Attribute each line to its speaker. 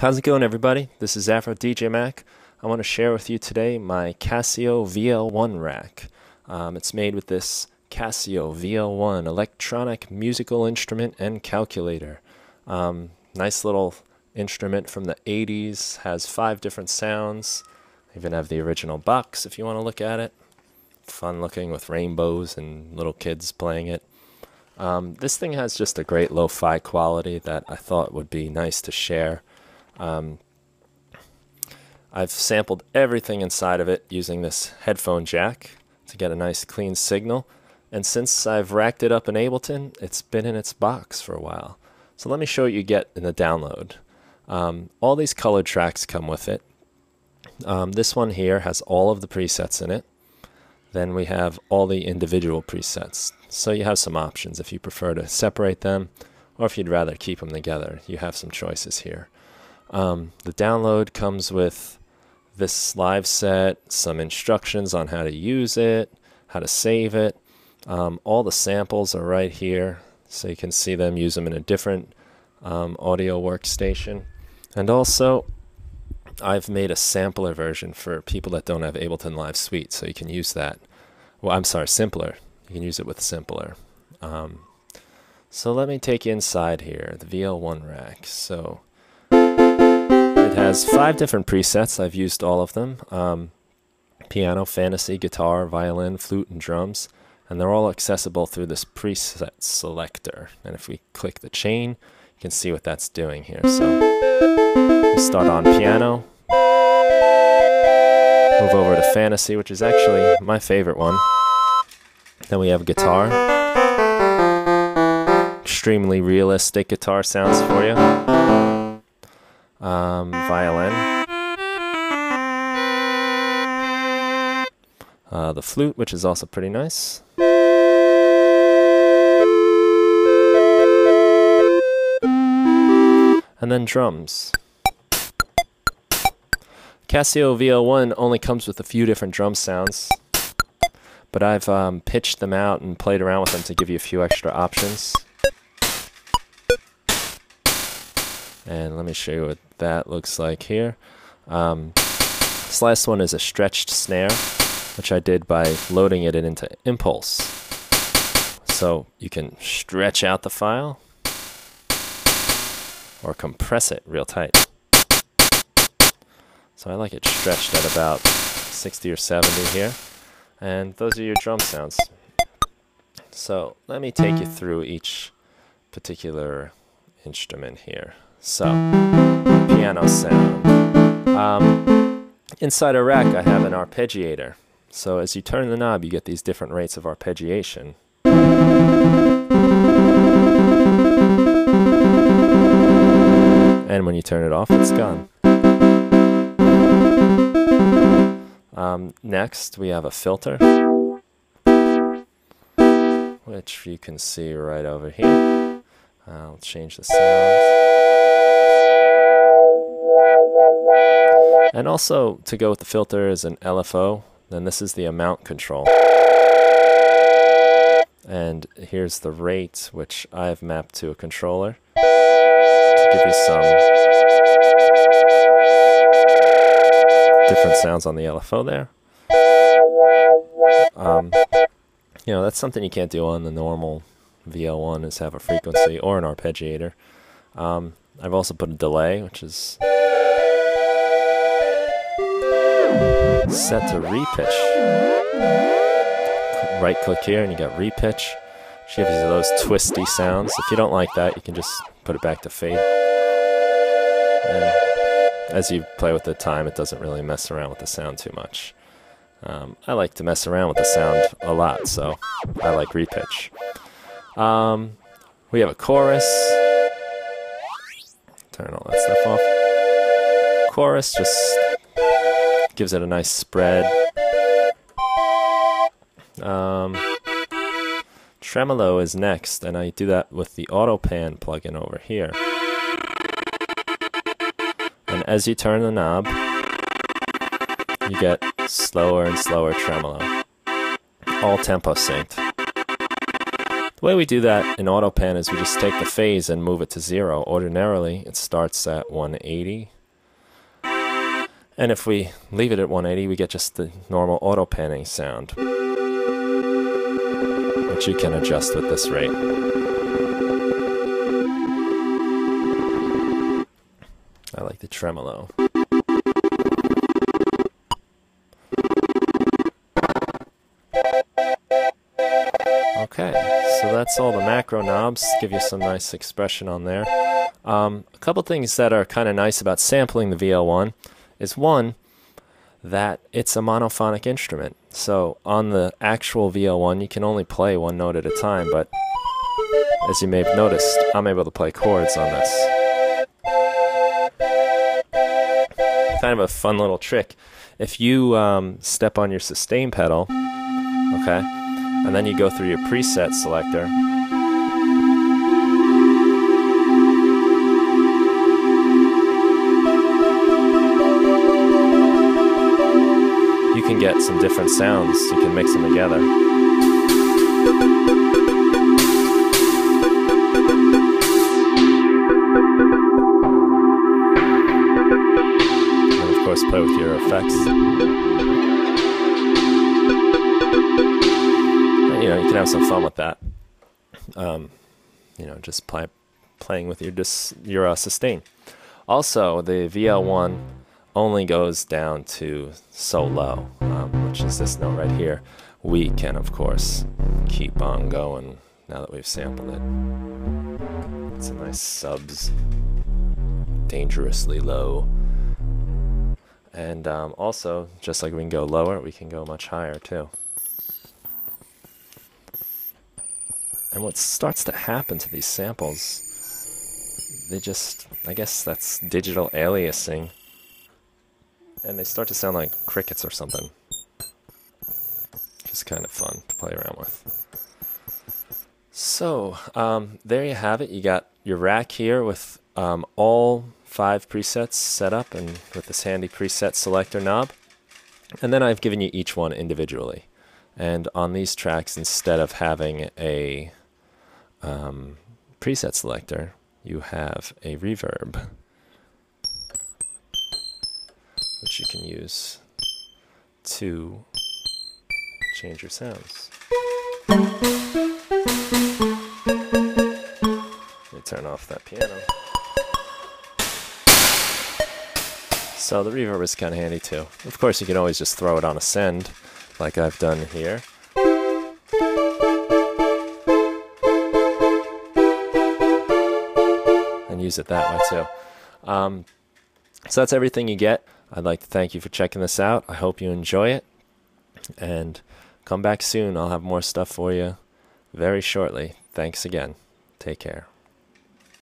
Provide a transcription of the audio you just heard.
Speaker 1: How's it going, everybody? This is AfroDJMac. I want to share with you today my Casio VL-1 rack. It's made with this Casio VL-1 electronic musical instrument and calculator. Nice little instrument from the 80s, has 5 different sounds. I even have the original box if you want to look at it. Fun looking with rainbows and little kids playing it. This thing has just a great lo-fi quality that I thought would be nice to share. I've sampled everything inside of it using this headphone jack to get a nice clean signal, and since I've racked it up in Ableton, it's been in its box for a while. So let me show what you get in the download. All these color tracks come with it. This one here has all of the presets in it. Then we have all the individual presets. So you have some options if you prefer to separate them, or if you'd rather keep them together. You have some choices here. The download comes with this live set, some instructions on how to use it, how to save it. All the samples are right here, so you can see them, use them in a different audio workstation. And also, I've made a sampler version for people that don't have Ableton Live Suite, so you can use that. Well, I'm sorry, Simpler. You can use it with Simpler. So let me take you inside here, the VL-1 rack. So it has 5 different presets. I've used all of them. Piano, fantasy, guitar, violin, flute, and drums. And they're all accessible through this preset selector. And if we click the chain, you can see what that's doing here. So we start on piano, move over to fantasy, which is actually my favorite one. Then we have guitar. Extremely realistic guitar sounds for you. Violin. The flute, which is also pretty nice. And then drums. Casio VL-1 only comes with a few different drum sounds, but I've pitched them out and played around with them to give you a few extra options. And let me show you what that looks like here. This last one is a stretched snare, which I did by loading it into Impulse. So you can stretch out the file or compress it real tight. So I like it stretched at about 60 or 70 here. And those are your drum sounds. So let me take you through each particular instrument here. So, piano sound. Inside a rack I have an arpeggiator. So as you turn the knob you get these different rates of arpeggiation. And when you turn it off, it's gone. Next we have a filter, which you can see right over here. I'll change the sound. And also, to go with the filter is an LFO. Then this is the amount control. And here's the rate, which I've mapped to a controller to give you some different sounds on the LFO there. You know, that's something you can't do on the normal VL-1, is have a frequency or an arpeggiator. I've also put a delay, which is set to repitch. Right click here and you got repitch, which gives you those twisty sounds. If you don't like that, you can just put it back to fade. And as you play with the time, it doesn't really mess around with the sound too much. I like to mess around with the sound a lot, so I like repitch. We have a chorus. Turn all that stuff off. Chorus just gives it a nice spread. Tremolo is next, and I do that with the Auto Pan plugin over here. And as you turn the knob, you get slower and slower tremolo. All tempo synced. The way we do that in AutoPan is we just take the phase and move it to 0. Ordinarily, it starts at 180. And if we leave it at 180, we get just the normal AutoPanning sound, which you can adjust with this rate. I like the tremolo. Okay, so that's all the macro knobs. Give you some nice expression on there. A couple things that are kind of nice about sampling the VL-1 is, one, that it's a monophonic instrument. So on the actual VL-1, you can only play one note at a time, but as you may have noticed, I'm able to play chords on this. Kind of a fun little trick. If you step on your sustain pedal, okay, and then you go through your preset selector, you can get some different sounds. You can mix them together. And of course, play with your effects. You know, you can have some fun with that. You know, just playing with your sustain. Also, the VL-1 only goes down to so low, which is this note right here. We can, of course, keep on going now that we've sampled it. It's a nice subs, dangerously low. And also, just like we can go lower, we can go much higher too. And what starts to happen to these samples, they just, I guess that's digital aliasing, and they start to sound like crickets or something. Just kind of fun to play around with. So, there you have it. You got your rack here with all 5 presets set up and with this handy preset selector knob. And then I've given you each one individually. And on these tracks, instead of having a preset selector, you have a reverb, which you can use to change your sounds. Let me turn off that piano. So the reverb is kind of handy too. Of course, you can always just throw it on a send, like I've done here. And use it that way too. So that's everything you get. I'd like to thank you for checking this out. I hope you enjoy it. And come back soon. I'll have more stuff for you very shortly. Thanks again. Take care.